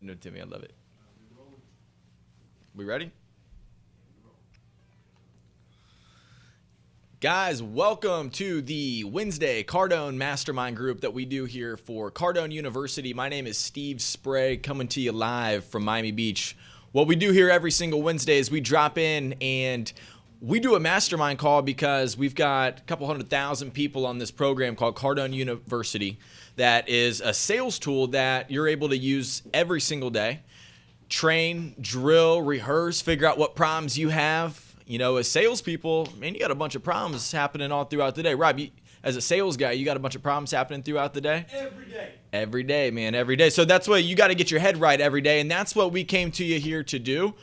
No, Timmy, I love it. We ready? Guys, welcome to the Wednesday Cardone Mastermind group that we do here for Cardone University. My name is Steve Spray, coming to you live from Miami Beach. What we do here every single Wednesday is we drop in and we do a mastermind call because we've got a couple 100,000 people on this program called Cardone University that is a sales tool that you're able to use every single day. Train, drill, rehearse, figure out what problems you have. You know, as salespeople, man, you got a bunch of problems happening all throughout the day. Rob, as a sales guy, you got a bunch of problems happening throughout the day? Every day. Every day, man, every day. So that's why you got to get your head right every day, and that's what we came to you here to do,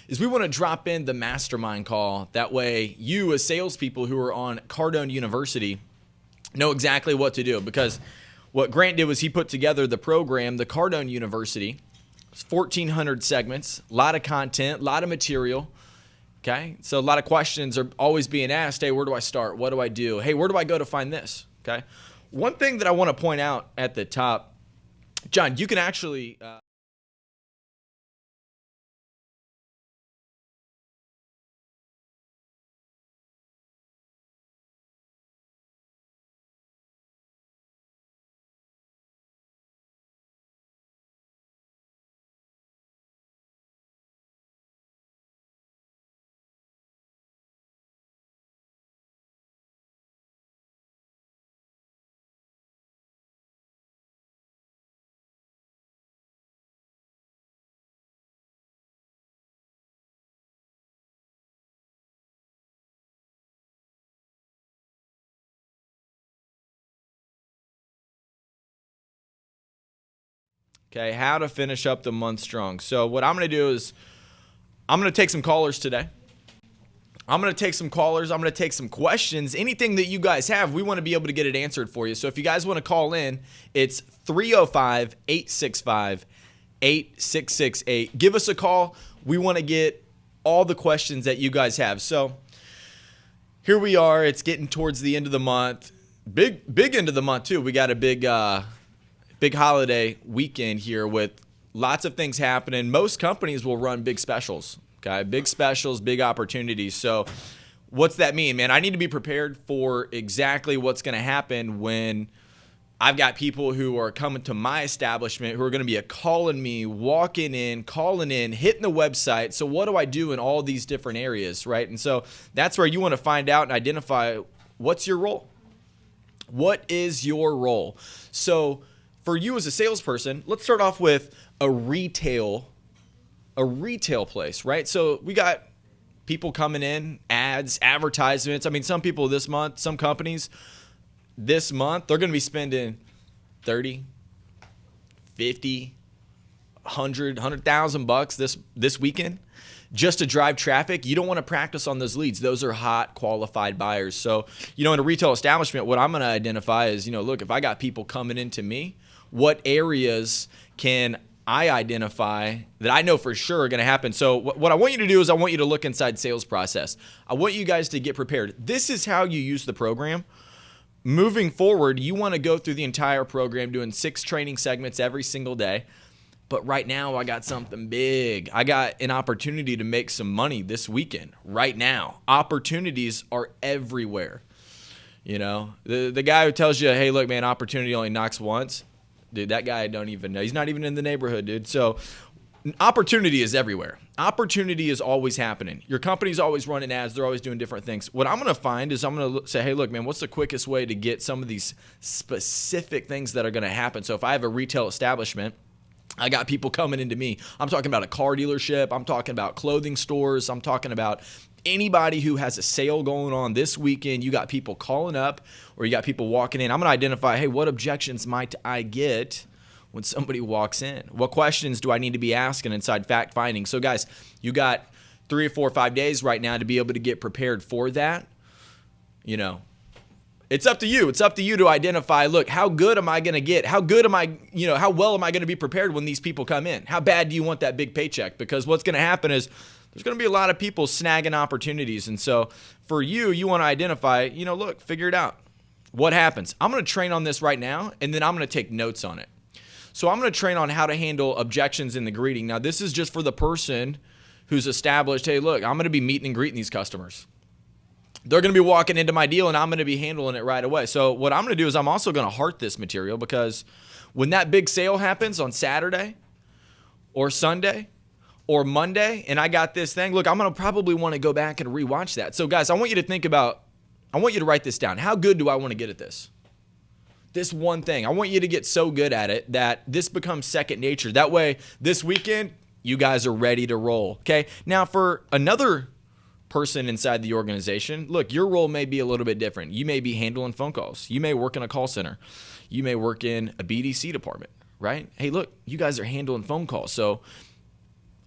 is we want to drop in the mastermind call. That way, you as salespeople who are on Cardone University know exactly what to do. Because what Grant did was he put together the program, the Cardone University. It's 1,400 segments, a lot of content, a lot of material. Okay, so a lot of questions are always being asked. Hey, where do I start? What do I do? Hey, where do I go to find this? Okay, one thing that I want to point out at the top, John, you can actually okay, how to finish up the month strong. So what I'm going to do is I'm going to take some callers today. I'm going to take some callers. I'm going to take some questions. Anything that you guys have, we want to be able to get it answered for you. So if you guys want to call in, it's 305-865-8668. Give us a call. We want to get all the questions that you guys have. So here we are. It's getting towards the end of the month. Big end of the month, too. We got a big holiday weekend here with lots of things happening. Most companies will run big specials, okay? Big specials, big opportunities. So what's that mean, man? I need to be prepared for exactly what's going to happen when I've got people who are coming to my establishment who are going to be calling me, walking in, calling in, hitting the website. So what do I do in all these different areas, right? And so that's where you want to find out and identify what's your role. What is your role? So for you as a salesperson, let's start off with a retail place, right? So we got people coming in, ads, advertisements. I mean, some people this month, some companies this month, they're going to be spending 30, 50, 100,000 bucks this weekend just to drive traffic. You don't want to practice on those leads. Those are hot, qualified buyers. So, in a retail establishment, what I'm going to identify is, look, if I got people coming into me, what areas can I identify that I know for sure are going to happen? So what I want you to do is I want you to look inside sales process. I want you guys to get prepared. This is how you use the program. Moving forward, you want to go through the entire program doing 6 training segments every single day. But right now, I got something big. I got an opportunity to make some money this weekend, right now. Opportunities are everywhere. The guy who tells you, hey, look, man, opportunity only knocks once. Dude, that guy I don't even know. He's not even in the neighborhood, dude. So opportunity is everywhere. Opportunity is always happening. Your company's always running ads. They're always doing different things. What I'm going to find is I'm going to say, hey, look, man, what's the quickest way to get some of these specific things that are going to happen? So if I have a retail establishment, I got people coming into me. I'm talking about a car dealership. I'm talking about clothing stores. I'm talking about anybody who has a sale going on this weekend. You got people calling up or you got people walking in. I'm going to identify, hey, what objections might I get when somebody walks in? What questions do I need to be asking inside fact finding? So guys, you got 3 or 4 or 5 days right now to be able to get prepared for that. It's up to you. It's up to you to identify, look, how good am I going to get? How good am I, how well am I going to be prepared when these people come in? How bad do you want that big paycheck? Because what's going to happen is there's going to be a lot of people snagging opportunities. And so for you want to identify, look, figure it out. What happens? I'm going to train on this right now, and then I'm going to take notes on it. So I'm going to train on how to handle objections in the greeting. Now, this is just for the person who's established, hey, look, I'm going to be meeting and greeting these customers. They're going to be walking into my deal, and I'm going to be handling it right away. So what I'm going to do is I'm also going to heart this material, because when that big sale happens on Saturday or Sunday or Monday, and I got this thing, look, I'm going to probably want to go back and rewatch that. So guys, I want you to write this down. How good do I want to get at this? This one thing. I want you to get so good at it that this becomes second nature. That way, this weekend, you guys are ready to roll. Okay. Now, for another person inside the organization, look, your role may be a little bit different. You may be handling phone calls. You may work in a call center. You may work in a BDC department, right? Hey, look, you guys are handling phone calls. So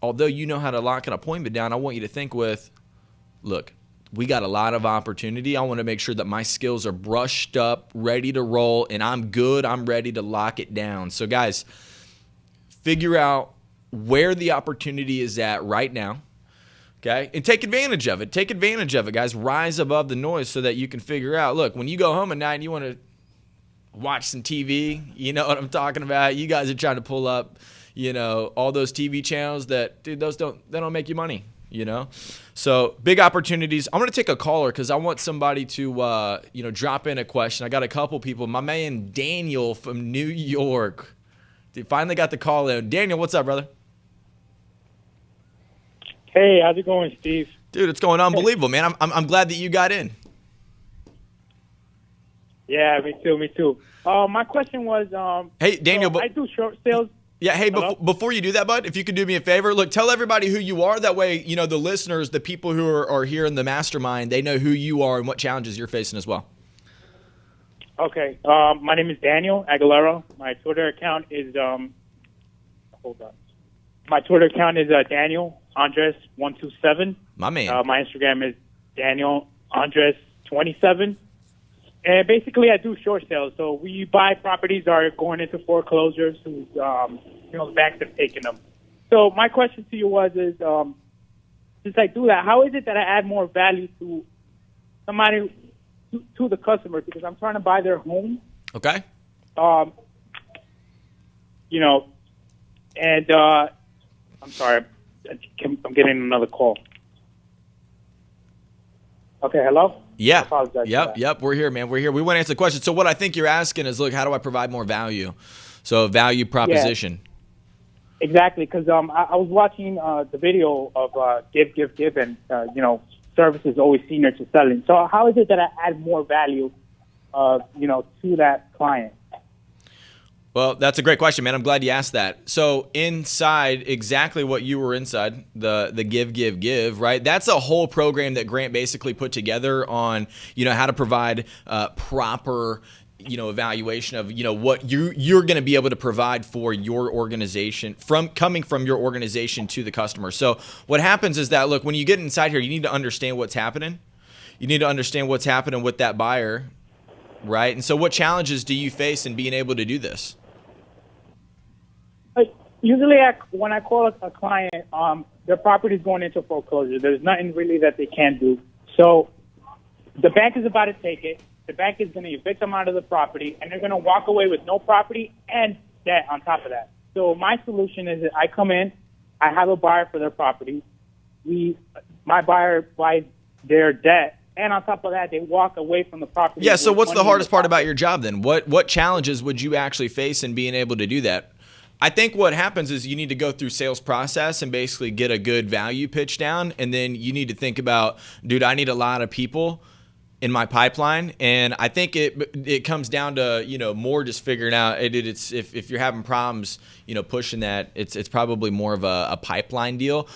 although you know how to lock an appointment down, I want you to think with, look, we got a lot of opportunity. I want to make sure that my skills are brushed up, ready to roll, and I'm good. I'm ready to lock it down. So guys, figure out where the opportunity is at right now, okay? And take advantage of it. Take advantage of it, guys. Rise above the noise so that you can figure out, look, when you go home at night and you want to watch some TV, you know what I'm talking about? You guys are trying to pull up, all those TV channels that, dude, they don't make you money, So big opportunities. I'm going to take a caller because I want somebody to, drop in a question. I got a couple people. My man Daniel from New York. Dude, finally got the call in. Daniel, what's up, brother? Hey, how's it going, Steve? Dude, it's going unbelievable, man. I'm glad that you got in. Yeah, me too. My question was, hey, Daniel, I do short sales. Yeah, hey, before you do that, bud, if you could do me a favor, look, tell everybody who you are. That way, the listeners, the people who are here in the mastermind, they know who you are and what challenges you're facing as well. Okay, my name is Daniel Aguilera. My Twitter account is, hold on. My Twitter account is Daniel Andres 127. My man. My Instagram is Daniel Andres 27. And basically, I do short sales. So we buy properties that are going into foreclosures whose, the banks have taken them. So my question to you is, since I do that, how is it that I add more value to somebody, to the customer? Because I'm trying to buy their home. Okay. And I'm sorry, I'm getting another call. Okay, hello? Yeah. Yep. We're here, man. We're here. We want to answer the question. So what I think you're asking is, look, how do I provide more value? So value proposition. Yeah, exactly. Because I was watching the video of give, and, service is always senior to selling. So how is it that I add more value, to that client? Well, that's a great question, man. I'm glad you asked that. So inside exactly what you were inside, the give, right? That's a whole program that Grant basically put together on, how to provide proper, evaluation of, what you're going to be able to provide for your organization coming from your organization to the customer. So what happens is that, look, when you get inside here, you need to understand what's happening. You need to understand what's happening with that buyer, right? And so what challenges do you face in being able to do this? Usually, when I call a client, their property is going into foreclosure. There's nothing really that they can do. So the bank is about to take it. The bank is going to evict them out of the property, and they're going to walk away with no property and debt on top of that. So my solution is that I come in, I have a buyer for their property. My buyer buys their debt, and on top of that, they walk away from the property. Yeah, so what's the hardest part about your job then? What challenges would you actually face in being able to do that? I think what happens is you need to go through sales process and basically get a good value pitch down, and then you need to think about, dude, I need a lot of people in my pipeline, and I think it comes down to more just figuring out it's if you're having problems pushing that, it's probably more of a pipeline deal.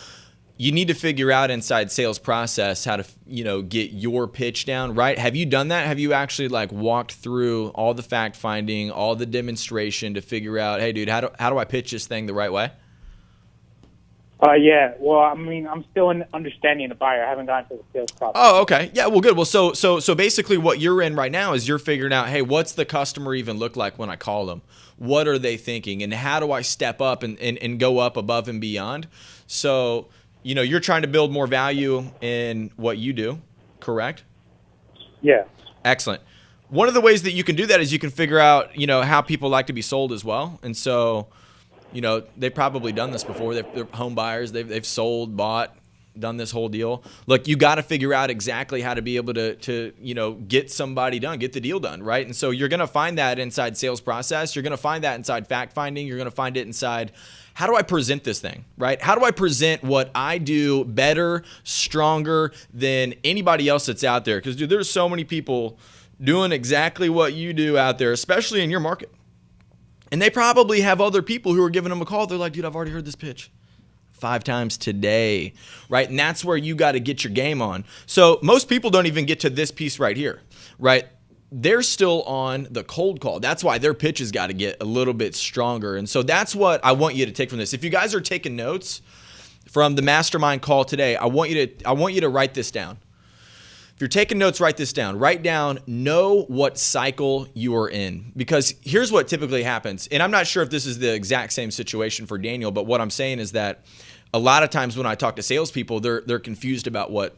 You need to figure out inside sales process how to get your pitch down, right? Have you done that? Have you actually walked through all the fact finding, all the demonstration to figure out, hey dude, how do I pitch this thing the right way? Yeah. Well, I mean, I'm still in understanding the buyer. I haven't gotten to the sales process. Oh, okay. Yeah, well, good. Well, so basically what you're in right now is you're figuring out, hey, what's the customer even look like when I call them? What are they thinking? And how do I step up and go up above and beyond? So, you're trying to build more value in what you do, correct? Yeah. Excellent. one of the ways that you can do that is you can figure out, how people like to be sold as well. And so, they've probably done this before. They're home buyers. They've sold, bought, done this whole deal. Look, you got to figure out exactly how to be able to get somebody done, get the deal done, right? And so you're going to find that inside sales process. You're going to find that inside fact finding. You're going to find it inside, how do I present this thing, right? How do I present what I do better, stronger than anybody else that's out there? Because, dude, there's so many people doing exactly what you do out there, especially in your market. And they probably have other people who are giving them a call. They're like, dude, I've already heard this pitch 5 times today, right? And that's where you got to get your game on. So most people don't even get to this piece right here, right? They're still on the cold call. That's why their pitch has got to get a little bit stronger. And so that's what I want you to take from this. If you guys are taking notes from the mastermind call today, I want you to write this down. If you're taking notes, write this down. Write down, know what cycle you are in. Because here's what typically happens. And I'm not sure if this is the exact same situation for Daniel, but what I'm saying is that a lot of times when I talk to salespeople, they're confused about what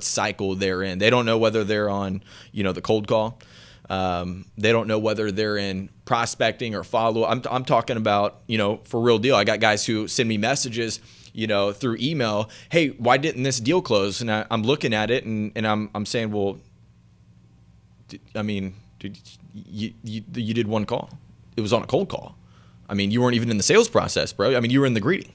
cycle they're in. They don't know whether they're on, the cold call. They don't know whether they're in prospecting or follow. I'm talking about, for real deal. I got guys who send me messages, through email. Hey, why didn't this deal close? And I'm looking at it and I'm saying, well, dude, you did one call. It was on a cold call. You weren't even in the sales process, bro. You were in the greeting.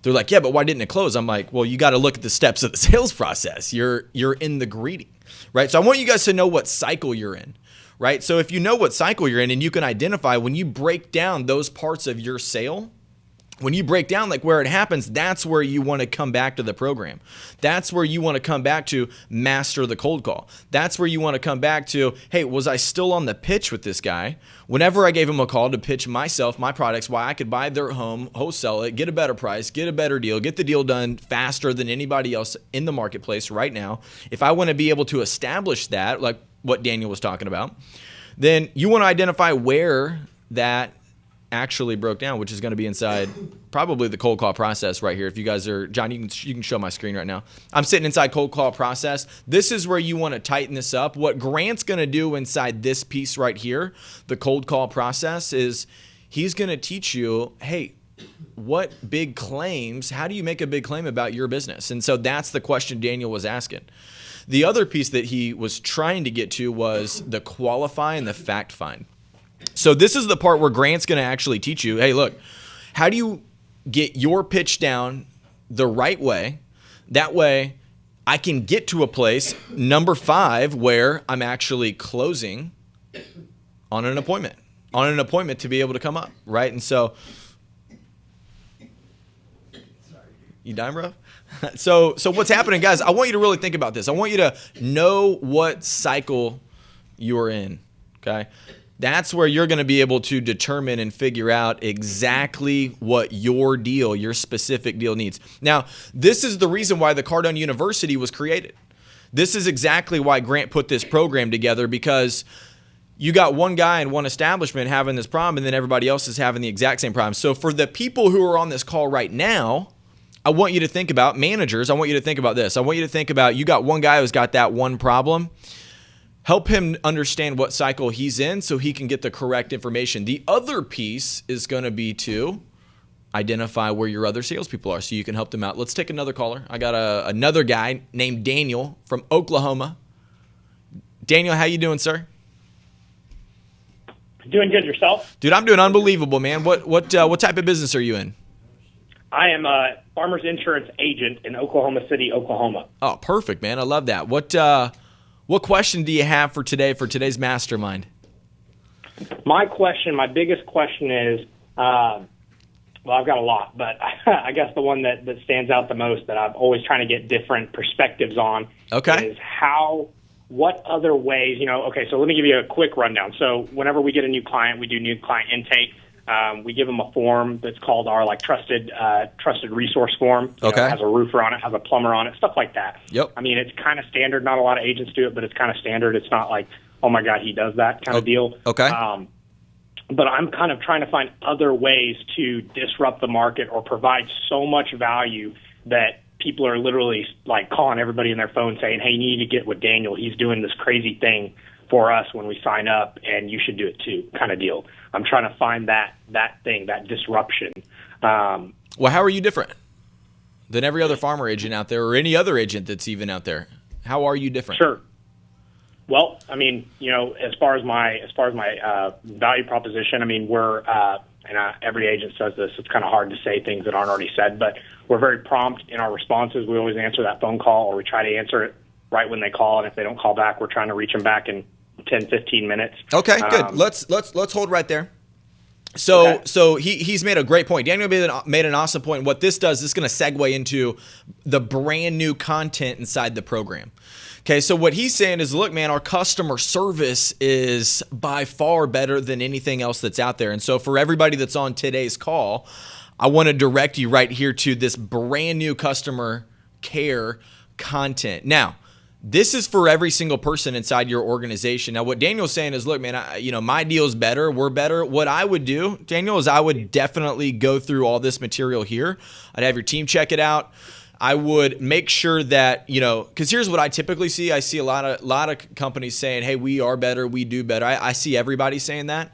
They're like, yeah, but why didn't it close? I'm like, well, you got to look at the steps of the sales process. You're in the greeting, right? So I want you guys to know what cycle you're in, right? So if you know what cycle you're in and you can identify when you break down those parts of your sale, when you break down like where it happens, that's where you want to come back to the program. That's where you want to come back to master the cold call. That's where you want to come back to, hey, was I still on the pitch with this guy? Whenever I gave him a call to pitch myself, my products, why I could buy their home, wholesale it, get a better price, get a better deal, get the deal done faster than anybody else in the marketplace right now. If I want to be able to establish that, like what Daniel was talking about, then you want to identify where that actually broke down, which is going to be inside probably the cold call process right here. If you guys are, John, you can show my screen right now. I'm sitting inside cold call process. This is where you want to tighten this up. What Grant's going to do inside this piece right here, the cold call process, is he's going to teach you, hey, what big claims, how do you make a big claim about your business? And so that's the question Daniel was asking. The other piece that he was trying to get to was the qualify and the fact find. So this is the part where Grant's going to actually teach you, hey, look, how do you get your pitch down the right way? That way I can get to a place, number 5, where I'm actually closing on an appointment to be able to come up, right? And so, you dying, bro? So what's happening, guys, I want you to really think about this. I want you to know what cycle you're in, okay? That's where you're going to be able to determine and figure out exactly what your deal, your specific deal needs. Now, this is the reason why the Cardone University was created. This is exactly why Grant put this program together, because you got one guy in one establishment having this problem and then everybody else is having the exact same problem. So for the people who are on this call right now, I want you to think about managers. I want you to think about this. I want you to think about, you got one guy who's got that one problem. Help him understand what cycle he's in so he can get the correct information. The other piece is going to be to identify where your other salespeople are so you can help them out. Let's take another caller. I got another guy named Daniel from Oklahoma. Daniel, how you doing, sir? Doing good. Yourself? Dude, I'm doing unbelievable, man. What type of business are you in? I am a farmer's insurance agent in Oklahoma City, Oklahoma. Oh, perfect, man. I love that. What question do you have for today's mastermind? My biggest question is, well, I've got a lot, but I guess the one that stands out the most that I'm always trying to get different perspectives on is what other ways, okay, so let me give you a quick rundown. So whenever we get a new client, we do new client intake. We give them a form that's called our trusted resource form. Okay. It has a roofer on it, has a plumber on it, stuff like that. Yep. It's kind of standard. Not a lot of agents do it, but it's kind of standard. It's not like, oh my God, he does that kind of deal. Okay. But I'm kind of trying to find other ways to disrupt the market or provide so much value that people are literally calling everybody in their phone saying, hey, you need to get with Daniel. He's doing this crazy thing. for us when we sign up, and you should do it too, kind of deal. I'm trying to find that thing, that disruption. Well, how are you different than every other farmer agent out there, or any other agent that's even out there? How are you different? Sure. Well, I mean, as far as my value proposition, I mean, we're every agent says this. It's kind of hard to say things that aren't already said, but we're very prompt in our responses. We always answer that phone call, or we try to answer it right when they call. And if they don't call back, we're trying to reach them back in 10, 15 minutes. Okay, good. Let's hold right there. So he's made a great point. Daniel made an awesome point. What this does, this is going to segue into the brand new content inside the program. Okay, so what he's saying is, look, man, our customer service is by far better than anything else that's out there. And so for everybody that's on today's call, I want to direct you right here to this brand new customer care content. Now, this is for every single person inside your organization. Now, what Daniel's saying is, look, man, my deal's better. We're better. What I would do, Daniel, is I would definitely go through all this material here. I'd have your team check it out. I would make sure that, because here's what I typically see. I see a lot of companies saying, hey, we are better, we do better. I see everybody saying that.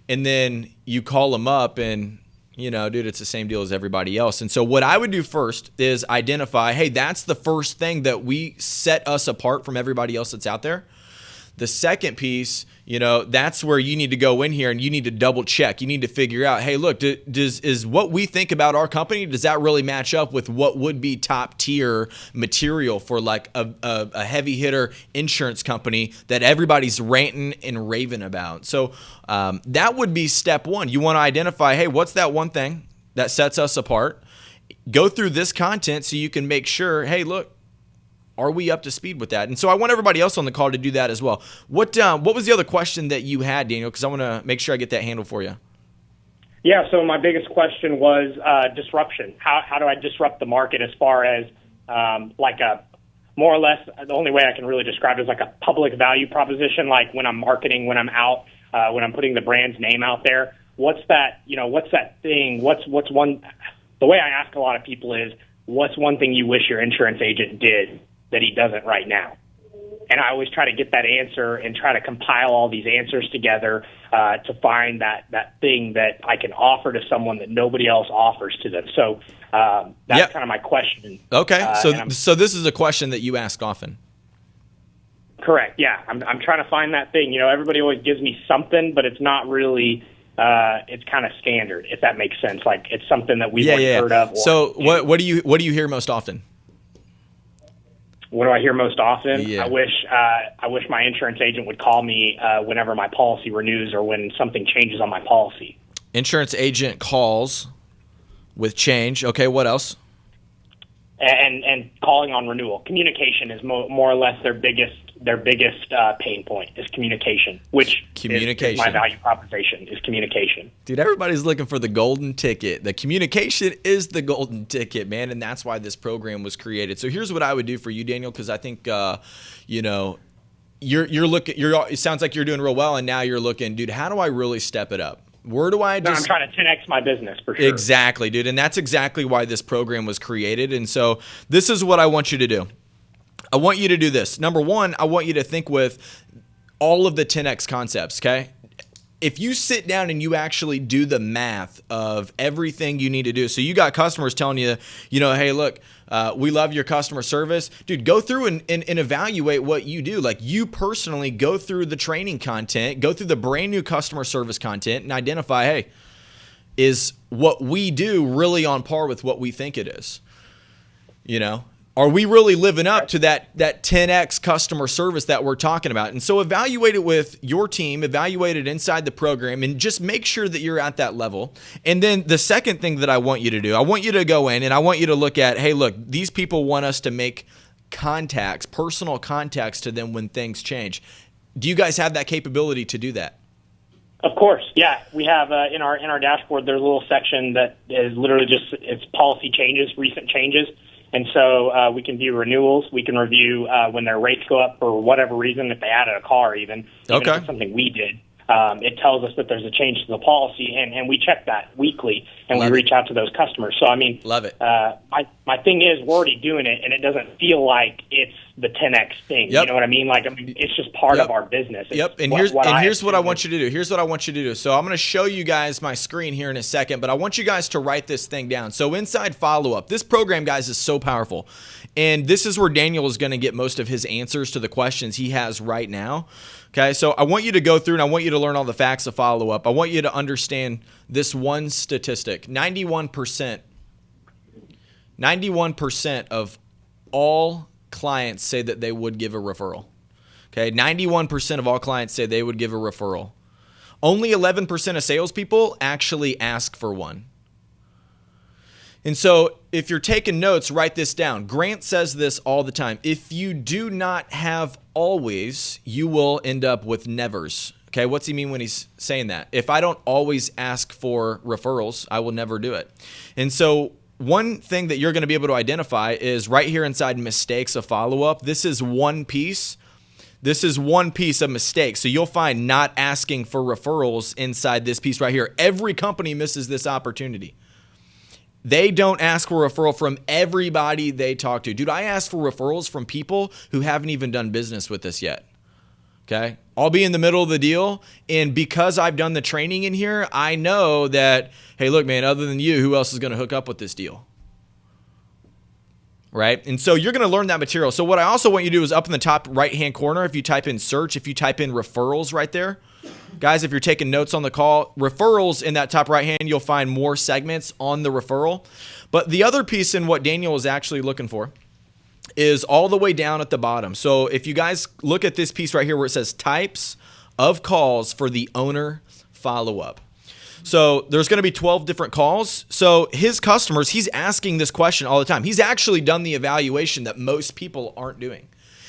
And then you call them up and, dude, it's the same deal as everybody else. And so what I would do first is identify, hey, that's the first thing that we set us apart from everybody else that's out there. The second piece, that's where you need to go in here and you need to double check. You need to figure out, hey, look, is what we think about our company, does that really match up with what would be top tier material for like a heavy hitter insurance company that everybody's ranting and raving about? So that would be step one. You want to identify, hey, what's that one thing that sets us apart? Go through this content so you can make sure, hey, look, are we up to speed with that? And so I want everybody else on the call to do that as well. What was the other question that you had, Daniel? Because I want to make sure I get that handled for you. Yeah, so my biggest question was disruption. How do I disrupt the market as far as more or less, the only way I can really describe it is like a public value proposition, like when I'm marketing, when I'm out, when I'm putting the brand's name out there. What's that thing? What's one, the way I ask a lot of people is, what's one thing you wish your insurance agent did that he doesn't right now? And I always try to get that answer and try to compile all these answers together to find that thing that I can offer to someone that nobody else offers to them. So that's kind of my question. Okay, so this is a question that you ask often. Correct, yeah. I'm trying to find that thing. Everybody always gives me something, but it's not really it's kind of standard, if that makes sense. Like it's something that we've heard of. So what do you hear most often? What do I hear most often? Yeah. I wish my insurance agent would call me whenever my policy renews or when something changes on my policy. Insurance agent calls with change. Okay, what else? And calling on renewal. Communication is more or less their biggest pain point is communication, which is my value proposition is communication. Dude, everybody's looking for the golden ticket. The communication is the golden ticket, man, and that's why this program was created. So here's what I would do for you, Daniel, because I think you're looking. It sounds like you're doing real well, and now you're looking, dude. How do I really step it up? Where do I I'm trying to 10x my business for sure. Exactly, dude. And that's exactly why this program was created. And so this is what I want you to do. I want you to do this. Number one, I want you to think with all of the 10x concepts, okay? If you sit down and you actually do the math of everything you need to do, so you got customers telling you, hey, look, we love your customer service. Dude, go through and evaluate what you do. Like you personally go through the training content, go through the brand new customer service content and identify, hey, is what we do really on par with what we think it is? Are we really living up to that 10x customer service that we're talking about? And so evaluate it with your team, evaluate it inside the program, and just make sure that you're at that level. And then the second thing that I want you to do, I want you to go in and I want you to look at, hey, look, these people want us to make contacts, personal contacts to them when things change. Do you guys have that capability to do that? Of course, yeah. We have in our dashboard, there's a little section that is literally just it's policy changes, recent changes. And so we can view renewals. We can review when their rates go up for whatever reason, if they added a car even if it's something we did. It tells us that there's a change to the policy, and we check that weekly, and we reach out to those customers. So, I mean, love it. My thing is we're already doing it, and it doesn't feel like it's the 10x thing. Yep. You know what I mean? Like, I mean, it's just part of our business. It's And here's what I want you to do. Here's what I want you to do. So I'm going to show you guys my screen here in a second, but I want you guys to write this thing down. So inside follow-up, this program, guys, is so powerful. And this is where Daniel is going to get most of his answers to the questions he has right now. Okay, so I want you to go through and I want you to learn all the facts of follow-up. I want you to understand this one statistic. 91% of all clients say that they would give a referral. Okay, 91% of all clients say they would give a referral. Only 11% of salespeople actually ask for one. And so if you're taking notes, write this down. Grant says this all the time. If you do not have always, you will end up with nevers. Okay, what's he mean when he's saying that? If I don't always ask for referrals, I will never do it. And so one thing that you're going to be able to identify is right here inside mistakes of follow-up. This is one piece. This is one piece of mistakes. So you'll find not asking for referrals inside this piece right here. Every company misses this opportunity. They don't ask for a referral from everybody they talk to. Dude, I ask for referrals from people who haven't even done business with us yet. Okay? I'll be in the middle of the deal, and because I've done the training in here, I know that, hey, look, man, other than you, who else is going to hook up with this deal? Right? And so you're going to learn that material. So what I also want you to do is up in the top right-hand corner, if you type in search, if you type in referrals right there, guys, if you're taking notes on the call, referrals in that top right-hand, you'll find more segments on the referral. But the other piece in what Daniel is actually looking for is all the way down at the bottom. So if you guys look at this piece right here where it says types of calls for the owner follow-up. So there's going to be 12 different calls. So his customers, he's asking this question all the time. He's actually done the evaluation that most people aren't doing.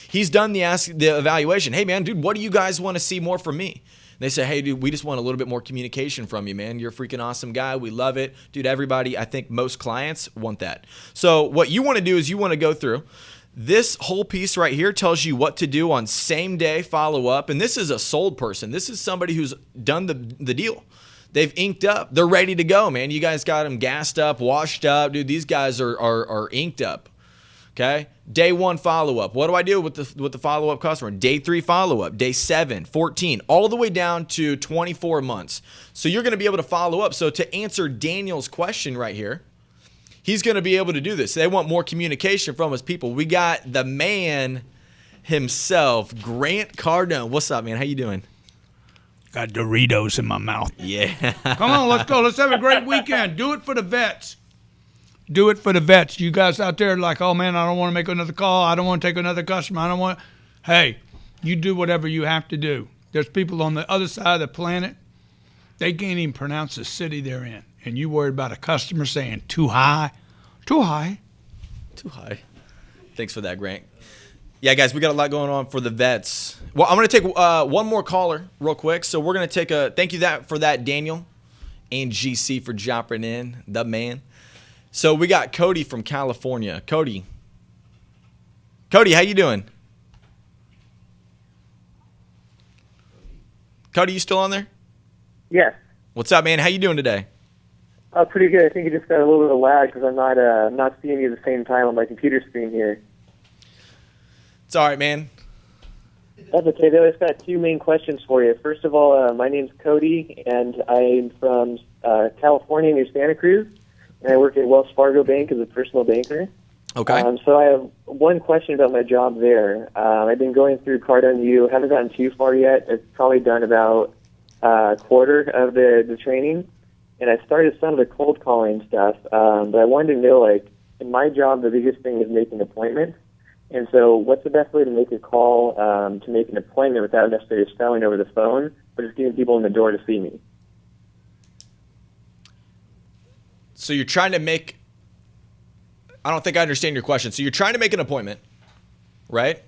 He's done the evaluation. Hey, man, dude, what do you guys want to see more from me? They say, hey, dude, we just want a little bit more communication from you, man. You're a freaking awesome guy. We love it. Dude, everybody, I think most clients want that. So what you want to do is you want to go through. This whole piece right here tells you what to do on same day follow-up. And this is a sold person. This is somebody who's done the deal. They've inked up. They're ready to go, man. You guys got them gassed up, washed up. Dude, these guys are inked up. Okay? Day 1 follow-up. What do I do with the follow-up customer? Day 3 follow-up. Day 7, 14, all the way down to 24 months. So you're going to be able to follow up. So to answer Daniel's question right here, he's going to be able to do this. They want more communication from his people. We got the man himself, Grant Cardone. What's up, man? How you doing? Got Doritos in my mouth. Yeah. Come on, let's go. Let's have a great weekend. Do it for the vets. Do it for the vets. You guys out there like, oh, man, I don't want to make another call. I don't want to take another customer. I don't want. Hey, you do whatever you have to do. There's people on the other side of the planet. They can't even pronounce the city they're in. And you worried about a customer saying too high. Too high. Too high. Thanks for that, Grant. Yeah, guys, we got a lot going on for the vets. Well, I'm going to take one more caller real quick. So we're going to take a thank you for that, Daniel and GC for dropping in, the man. So we got Cody from California. Cody, how you doing? Cody, you still on there? Yes. What's up, man? How you doing today? Pretty good. I think it just got a little bit of lag because I'm not seeing you at the same time on my computer screen here. It's all right, man. That's okay, though. I've got 2 main questions for you. First of all, my name's Cody, and I'm from California near Santa Cruz, and I work at Wells Fargo Bank as a personal banker. Okay. So I have one question about my job there. I've been going through Cardone U. Haven't gotten too far yet. I've probably done about a quarter of the training, and I started some of the cold calling stuff, but I wanted to know, like, in my job, the biggest thing is making appointments. And so what's the best way to make a call to make an appointment without necessarily selling over the phone, but just getting people in the door to see me? So you're trying to make – I don't think I understand your question. So you're trying to make an appointment, right?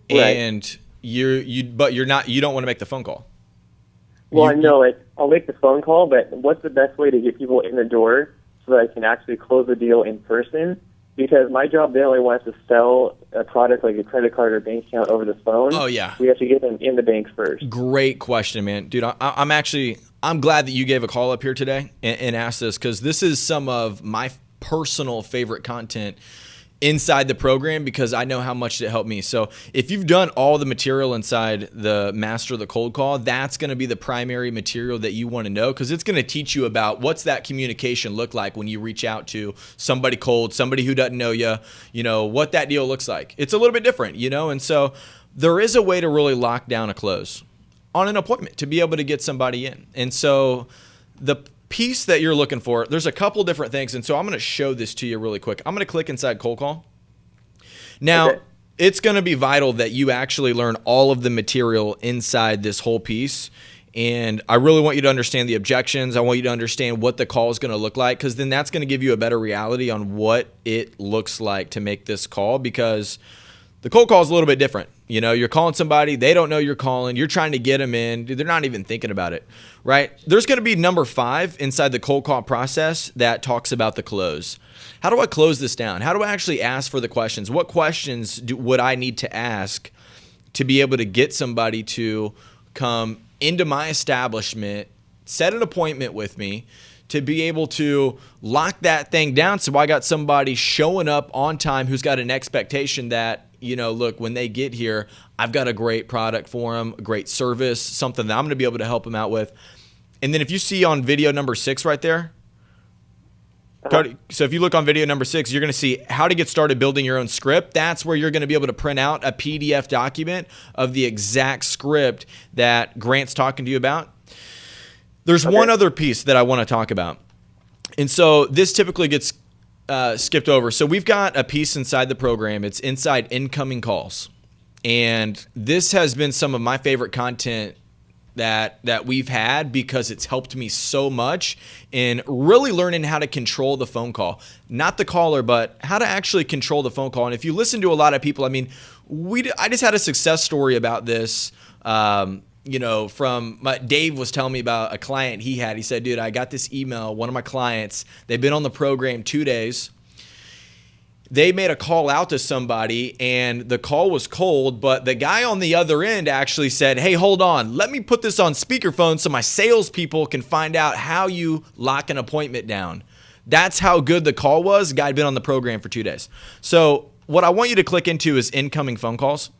And but you don't want to make the phone call. Well, I know I'll make the phone call, but what's the best way to get people in the door so that I can actually close the deal in person? Because my job, they only want us to sell a product like a credit card or bank account over the phone. Oh, yeah. We have to get them in the bank first. Great question, man. Dude, I'm glad that you gave a call up here today and asked this, because this is some of my personal favorite content inside the program because I know how much it helped me. So if you've done all the material inside the Master the Cold Call, that's going to be the primary material that you want to know, because it's going to teach you about what's that communication look like when you reach out to somebody cold, somebody who doesn't know you, what that deal looks like. It's a little bit different, and so there is a way to really lock down a close on an appointment to be able to get somebody in. And so the piece that you're looking for, there's a couple different things. And so I'm going to show this to you really quick. I'm going to click inside cold call. Now, It's going to be vital that you actually learn all of the material inside this whole piece. And I really want you to understand the objections. I want you to understand what the call is going to look like, because then that's going to give you a better reality on what it looks like to make this call, because the cold call is a little bit different. You're calling somebody, they don't know you're calling, you're trying to get them in, they're not even thinking about it, right? There's going to be number 5 inside the cold call process that talks about the close. How do I close this down? How do I actually ask for the questions? What questions would I need to ask to be able to get somebody to come into my establishment, set an appointment with me, to be able to lock that thing down so I got somebody showing up on time who's got an expectation that, look, when they get here, I've got a great product for them, a great service, something that I'm going to be able to help them out with. And then if you see on video number 6 right there, so if you look on video number 6, you're going to see how to get started building your own script. That's where you're going to be able to print out a PDF document of the exact script that Grant's talking to you about. There's one other piece that I want to talk about. And so this typically gets skipped over. So we've got a piece inside the program. It's inside incoming calls. And this has been some of my favorite content that we've had, because it's helped me so much in really learning how to control the phone call. Not the caller, but how to actually control the phone call. And if you listen to a lot of people, I just had a success story about this. From Dave was telling me about a client he had. He said, dude, I got this email, one of my clients, they've been on the program 2 days. They made a call out to somebody and the call was cold, but the guy on the other end actually said, hey, hold on, let me put this on speakerphone so my salespeople can find out how you lock an appointment down. That's how good the call was. The guy had been on the program for 2 days. So what I want you to click into is incoming phone calls.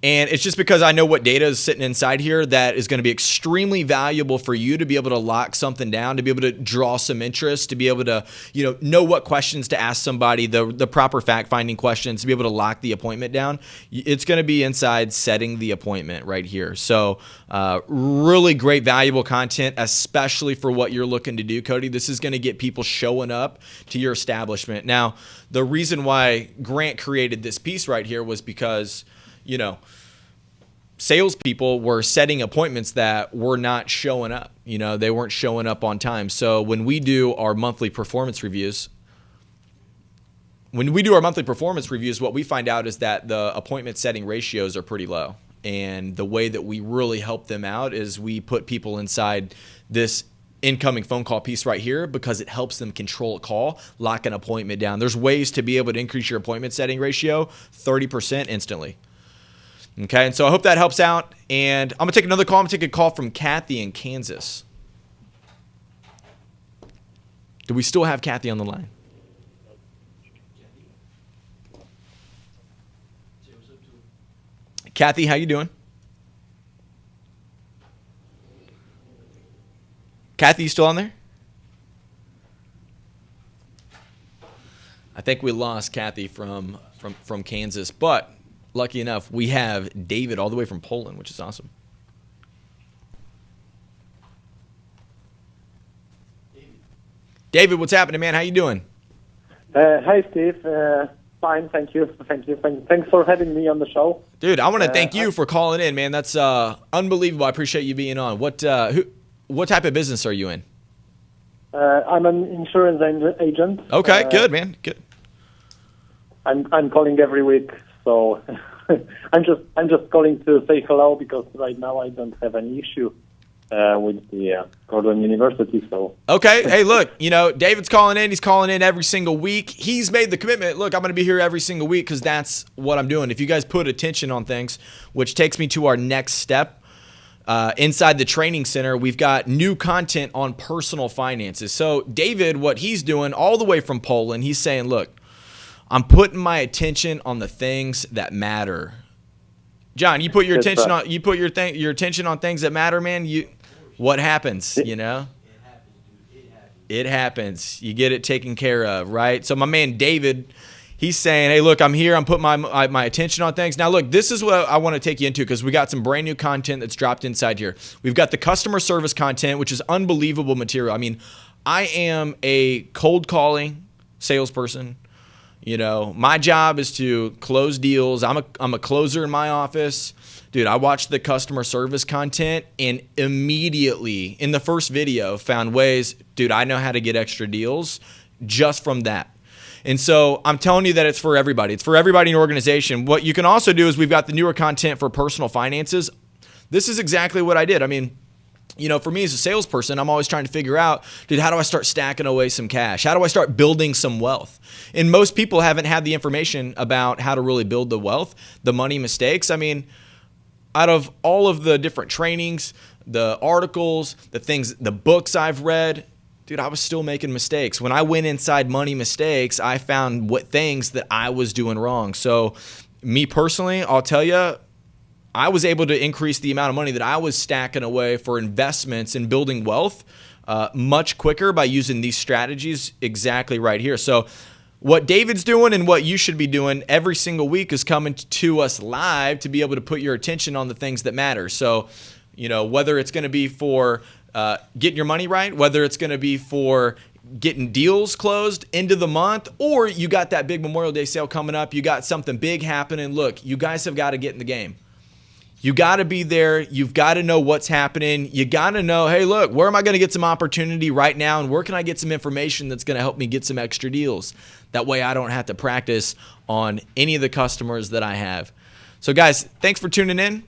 And it's just because I know what data is sitting inside here that is going to be extremely valuable for you to be able to lock something down, to be able to draw some interest, to be able to, know what questions to ask somebody, the proper fact-finding questions, to be able to lock the appointment down. It's going to be inside setting the appointment right here. So really great, valuable content, especially for what you're looking to do, Cody. This is going to get people showing up to your establishment. Now, the reason why Grant created this piece right here was because salespeople were setting appointments that were not showing up. They weren't showing up on time. So when we do our monthly performance reviews, what we find out is that the appointment setting ratios are pretty low. And the way that we really help them out is we put people inside this incoming phone call piece right here, because it helps them control a call, lock an appointment down. There's ways to be able to increase your appointment setting ratio 30% instantly. Okay, and so I hope that helps out. And I'm going to take another call. I'm going to take a call from Kathy in Kansas. Do we still have Kathy on the line? Kathy, how you doing? Kathy, you still on there? I think we lost Kathy from Kansas, but lucky enough, we have David all the way from Poland, which is awesome. David, what's happening, man? How you doing? Hi, Steve. Fine, thank you. Thanks for having me on the show. Dude, I want to thank you for calling in, man. That's unbelievable. I appreciate you being on. What type of business are you in? I'm an insurance agent. Okay, good, man. Good. I'm calling every week, so I'm just calling to say hello, because right now I don't have any issue with the Cardone University. So okay, hey, look, David's calling in. He's calling in every single week. He's made the commitment. Look, I'm going to be here every single week because that's what I'm doing. If you guys put attention on things, which takes me to our next step. Inside the training center, we've got new content on personal finances. So David, what he's doing all the way from Poland, he's saying, look, I'm putting my attention on the things that matter. John, you put your attention on your attention on things that matter, man. What happens? You know, it happens. You get it taken care of, right? So my man David, he's saying, hey, look, I'm here. I'm putting my attention on things. Now, look, this is what I want to take you into because we got some brand new content that's dropped inside here. We've got the customer service content, which is unbelievable material. I mean, I am a cold calling salesperson. You know, my job is to close deals. I'm a closer in my office. Dude, I watched the customer service content and immediately in the first video found ways, dude, I know how to get extra deals just from that. And so I'm telling you that it's for everybody. It's for everybody in your organization. What you can also do is we've got the newer content for personal finances. This is exactly what I did. I mean, you know, for me as a salesperson, I'm always trying to figure out, dude, how do I start stacking away some cash? How do I start building some wealth? And most people haven't had the information about how to really build the wealth, the money mistakes. I mean, out of all of the different trainings, the articles, the things, the books I've read, dude, I was still making mistakes. When I went inside money mistakes, I found what things that I was doing wrong. So me personally, I'll tell you, I was able to increase the amount of money that I was stacking away for investments in building wealth much quicker by using these strategies exactly right here. So what David's doing and what you should be doing every single week is coming to us live to be able to put your attention on the things that matter. So, you know, whether it's going to be for getting your money right, whether it's going to be for getting deals closed into the month, or you got that big Memorial Day sale coming up, you got something big happening. Look, you guys have got to get in the game. You got to be there. You've got to know what's happening. You got to know, hey, look, where am I going to get some opportunity right now? And where can I get some information that's going to help me get some extra deals? That way I don't have to practice on any of the customers that I have. So guys, thanks for tuning in.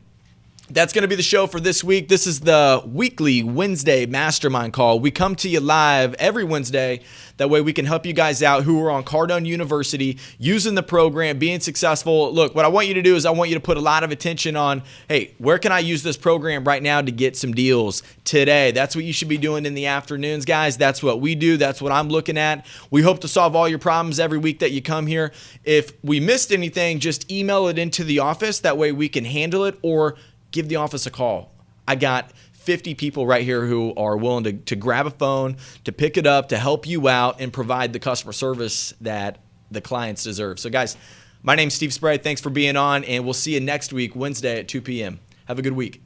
That's going to be the show for this week. This is the weekly Wednesday mastermind call. We come to you live every Wednesday. That way we can help you guys out who are on Cardone University, using the program, being successful. Look, what I want you to do is I want you to put a lot of attention on, hey, where can I use this program right now to get some deals today? That's what you should be doing in the afternoons, guys. That's what we do. That's what I'm looking at. We hope to solve all your problems every week that you come here. If we missed anything, just email it into the office. That way we can handle it, or give the office a call. I got 50 people right here who are willing to grab a phone, to pick it up, to help you out and provide the customer service that the clients deserve. So guys, my name's Steve Spray. Thanks for being on, and we'll see you next week, Wednesday at 2 p.m. Have a good week.